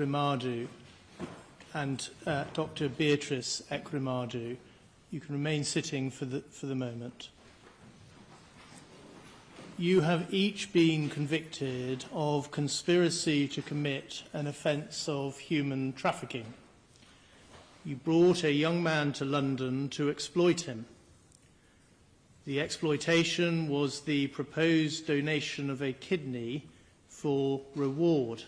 Ekweremadu and Dr. Beatrice Ekweremadu, you can remain sitting for the moment. You have each been convicted of conspiracy to commit an offence of human trafficking. You brought a young man to London to exploit him. The exploitation was the proposed donation of a kidney for reward.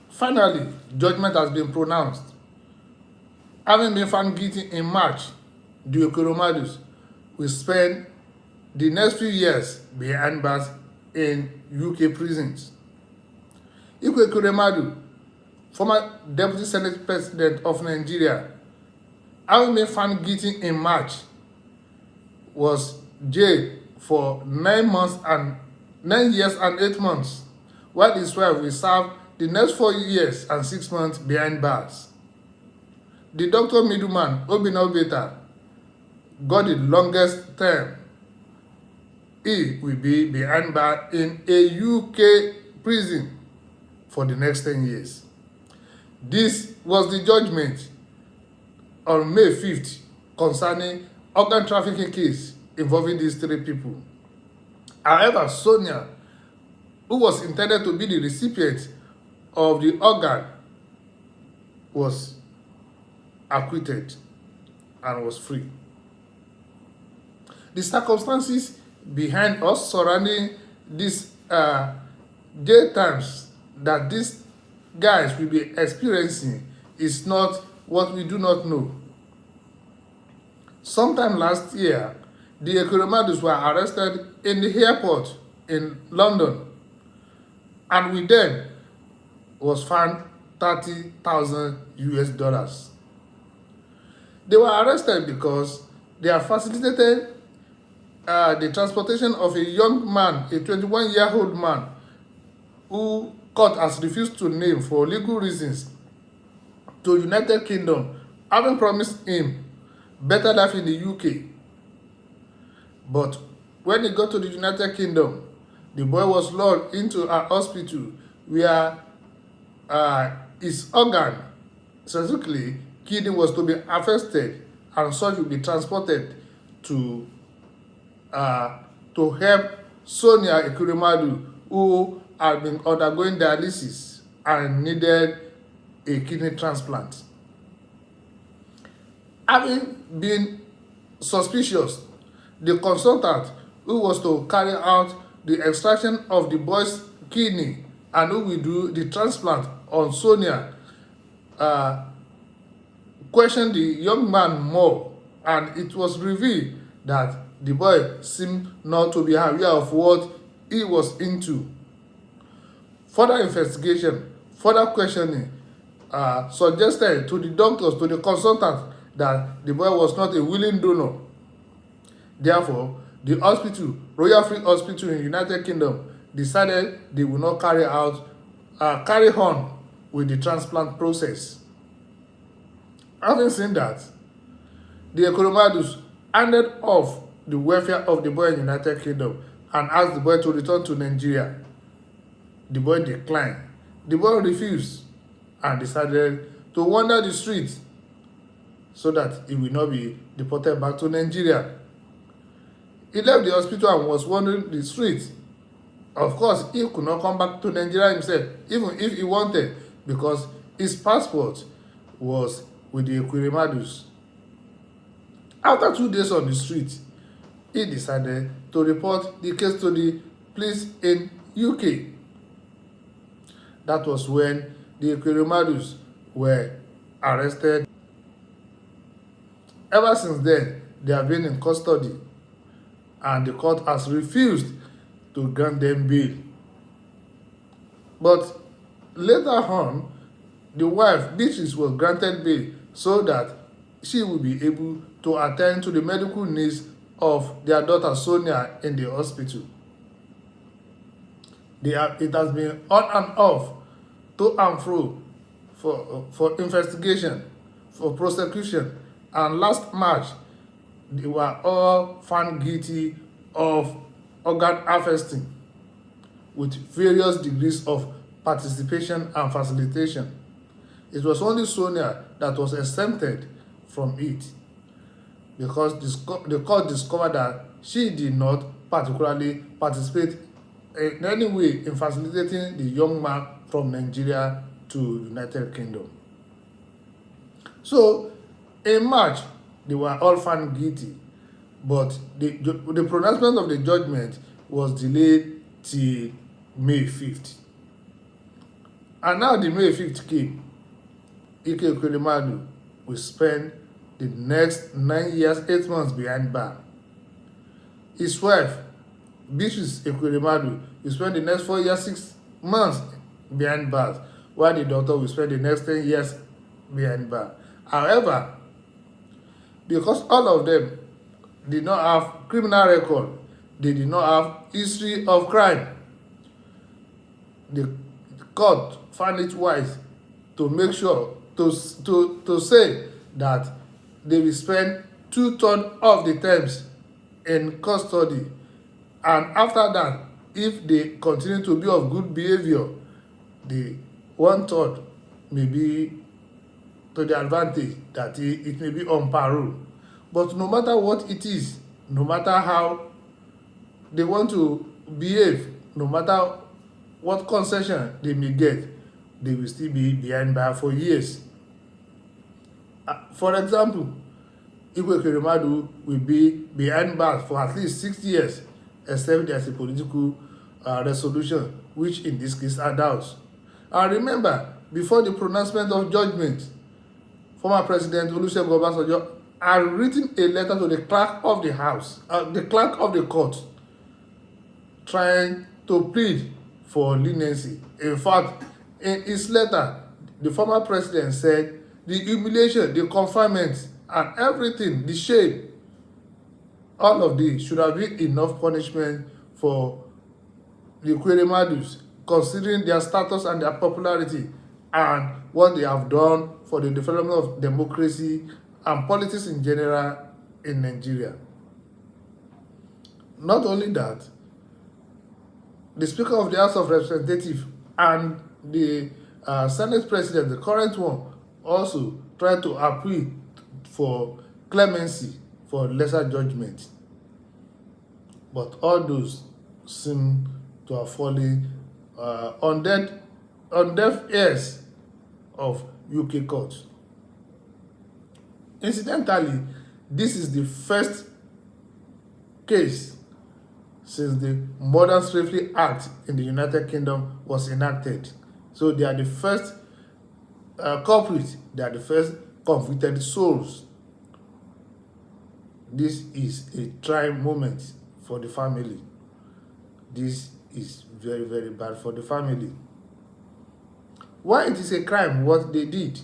Finally, judgment has been pronounced. Having been found guilty in March, the Ekweremadus will spend the next few years behind bars in UK prisons. Ike Ekweremadu, former Deputy Senate President of Nigeria, having been found guilty in March, was jailed for 9 years and 8 months, while his wife will serve the next 4 years and 6 months behind bars. The doctor middleman, Obinna Oberta, got the longest term. He will be behind bars in a UK prison for the next 10 years. This was the judgment on May 5th concerning organ trafficking case involving these 3 people. However, Sonia, who was intended to be the recipient of the organ, was acquitted and was free. The circumstances behind us surrounding these jail times that these guys will be experiencing is not what we do not know. Sometime last year, the Ekweremadus were arrested in the airport in London, and with them was found $30,000. They were arrested because they have facilitated the transportation of a young man, a 21-year-old man, who court has refused to name for legal reasons, to United Kingdom, having promised him better life in the UK. But when he got to the United Kingdom, the boy was lured into a hospital where his organ, specifically kidney, was to be harvested, and such will be transported to help Sonia Ekweremadu, who had been undergoing dialysis and needed a kidney transplant. Having been suspicious, the consultant who was to carry out the extraction of the boy's kidney and who will do the transplant on Sonia questioned the young man more, and it was revealed that the boy seemed not to be aware of what he was into. Further investigation, further questioning suggested to the doctors, to the consultant, that the boy was not a willing donor. Therefore, the hospital, Royal Free Hospital in United Kingdom, decided they will not carry on with the transplant process. Having seen that, the Ekweremadus handed off the welfare of the boy in the United Kingdom and asked the boy to return to Nigeria. The boy declined. The boy refused and decided to wander the streets so that he will not be deported back to Nigeria. He left the hospital and was wandering the streets. Of course, he could not come back to Nigeria himself, even if he wanted, because his passport was with the Ekweremadus. After 2 days on the street, he decided to report the case to the police in UK. That was when the Ekweremadus were arrested. Ever since then, they have been in custody, and the court has refused to grant them bail. But later on, the wife, Beatrice, was granted bail so that she will be able to attend to the medical needs of their daughter Sonia in the hospital. It has been on and off, to and fro, for investigation, for prosecution, and last March, they were all found guilty of organ harvesting with various degrees of participation and facilitation. It was only Sonia that was exempted from it because the court discovered that she did not particularly participate in any way in facilitating the young man from Nigeria to United Kingdom. So, in March, they were all found guilty, but the pronouncement of the judgment was delayed till May 5th. And now the May 5th came. Ike Ekweremadu will spend the next 9 years, 8 months behind bar. His wife, Beatrice Ekweremadu, will spend the next 4 years, 6 months behind bars, while the daughter will spend the next 10 years behind bar. However, because all of them did not have criminal record, they did not have history of crime, the court found it wise to make sure to say that they will spend 2/3 of the terms in custody, and after that, if they continue to be of good behavior, the 1/3 may be to the advantage that it may be on parole. But no matter what it is, no matter how they want to behave, no matter what concession they may get, they will still be behind bar for years. For example, Ike Ekweremadu will be behind bars for at least 6 years, except there's a political resolution, which in this case are doubts. And remember, before the pronouncement of judgment, former President Olusegun Obasanjo had written a letter to the clerk of the house, the clerk of the court, trying to plead for leniency. In fact, in his letter, the former president said the humiliation, the confinement, and everything, the shame, all of this should have been enough punishment for the Ekweremadus, considering their status and their popularity and what they have done for the development of democracy and politics in general in Nigeria. Not only that, the Speaker of the House of Representatives and the Senate President, the current one, also tried to appeal for clemency, for lesser judgment. But all those seem to have fallen on deaf ears of UK courts. Incidentally, this is the first case since the Modern Slavery Act in the United Kingdom was enacted. So they are the first culprits, they are the first convicted souls. This is a trying moment for the family. This is very, very bad for the family. Why it is a crime what they did?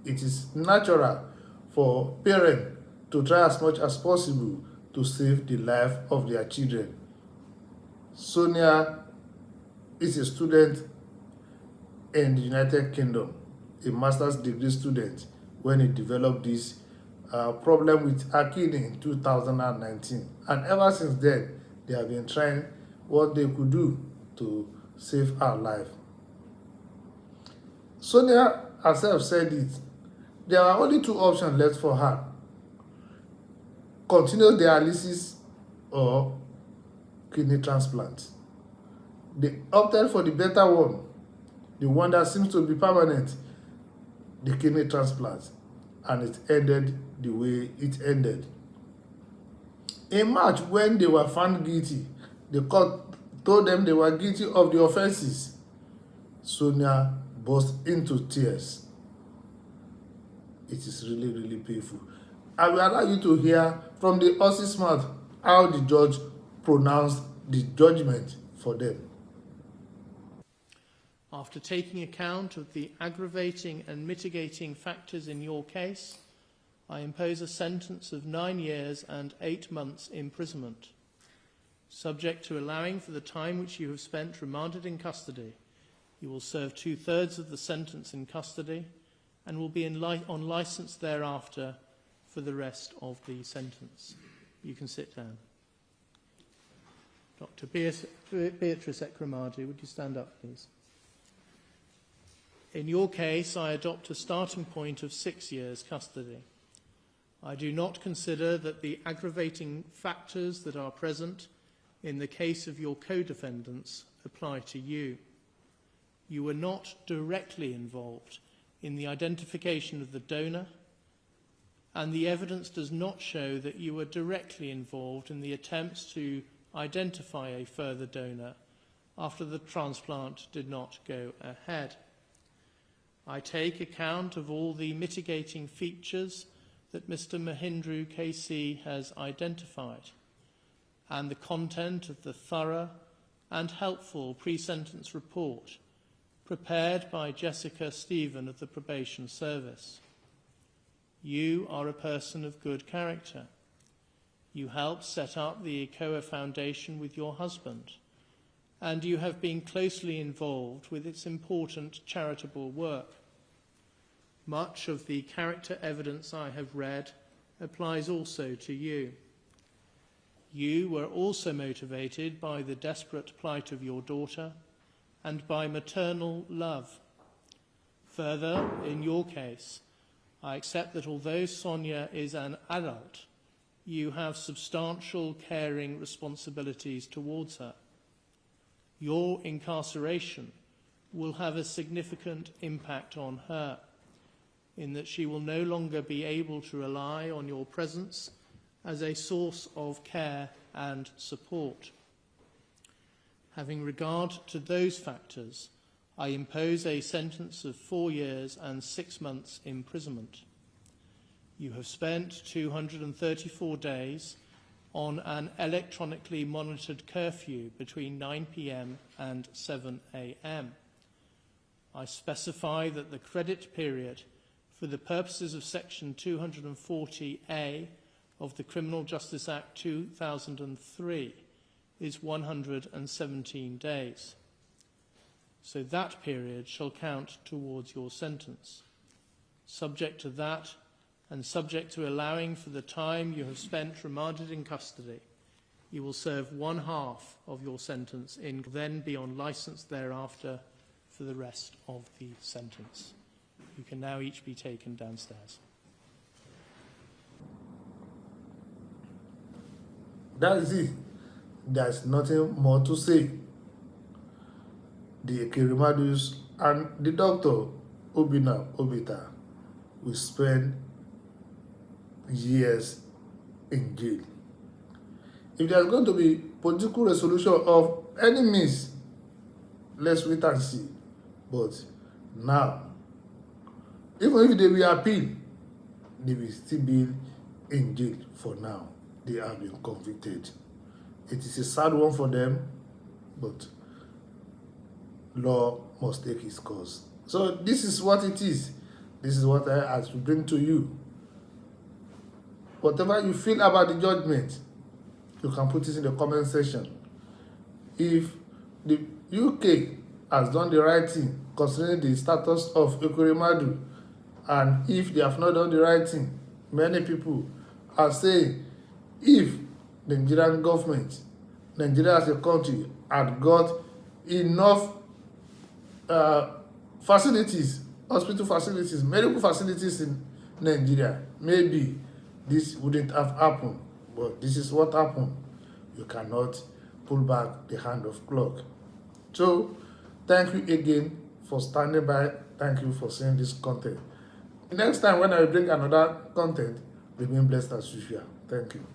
It is natural for parents to try as much as possible to save the life of their children. Sonia is a student in the United Kingdom, a master's degree student, when he developed this problem with her kidney in 2019. And ever since then, they have been trying what they could do to save her life. Sonia herself said it. There are only 2 options left for her: continuous dialysis or kidney transplant. They opted for the better one, the one that seems to be permanent, the kidney transplant, and it ended the way it ended. In March, when they were found guilty, the court told them they were guilty of the offenses. Sonia burst into tears. It is really, really painful. I will allow you to hear from the horse's mouth how the judge pronounced the judgment for them. After taking account of the aggravating and mitigating factors in your case, I impose a sentence of 9 years and 8 months imprisonment, subject to allowing for the time which you have spent remanded in custody. You will serve 2/3 of the sentence in custody and will be on licence thereafter for the rest of the sentence. You can sit down. Dr. Beatrice Ekweremadu, would you stand up, please? In your case, I adopt a starting point of 6 years custody. I do not consider that the aggravating factors that are present in the case of your co-defendants apply to you. You were not directly involved in the identification of the donor, and the evidence does not show that you were directly involved in the attempts to identify a further donor after the transplant did not go ahead. I take account of all the mitigating features that Mr. Mahindra KC has identified and the content of the thorough and helpful pre-sentence report prepared by Jessica Stephen of the Probation Service. You are a person of good character. You helped set up the ECOA Foundation with your husband, and you have been closely involved with its important charitable work. Much of the character evidence I have read applies also to you. You were also motivated by the desperate plight of your daughter and by maternal love. Further, in your case, I accept that although Sonia is an adult, you have substantial caring responsibilities towards her. Your incarceration will have a significant impact on her, in that she will no longer be able to rely on your presence as a source of care and support. Having regard to those factors, I impose a sentence of 4 years and 6 months imprisonment. You have spent 234 days on an electronically monitored curfew between 9 p.m. and 7 a.m. I specify that the credit period for the purposes of Section 240A of the Criminal Justice Act 2003 is 117 days. So that period shall count towards your sentence. Subject to that, and subject to allowing for the time you have spent remanded in custody, you will serve 1/2 of your sentence in, then be on licence thereafter for the rest of the sentence. You can now each be taken downstairs. That is it. There's nothing more to say. The Ekweremadus and the doctor, Obinna Oberta, will spend years in jail. If there's going to be political resolution of any means, let's wait and see. But now, even if they will appeal, they will still be in jail for now. They have been convicted. It is a sad one for them, but law must take its course. So this is what it is. This is what I have to bring to you. Whatever you feel about the judgment, you can put it in the comment section. If the UK has done the right thing concerning the status of Ekweremadu, and if they have not done the right thing, many people are saying if the Nigerian government, Nigeria as a country, had got enough facilities, hospital facilities, medical facilities in Nigeria, maybe this wouldn't have happened. But this is what happened. You cannot pull back the hand of clock. So, thank you again for standing by. Thank you for seeing this content. Next time when I bring another content, remain blessed as usual. Thank you.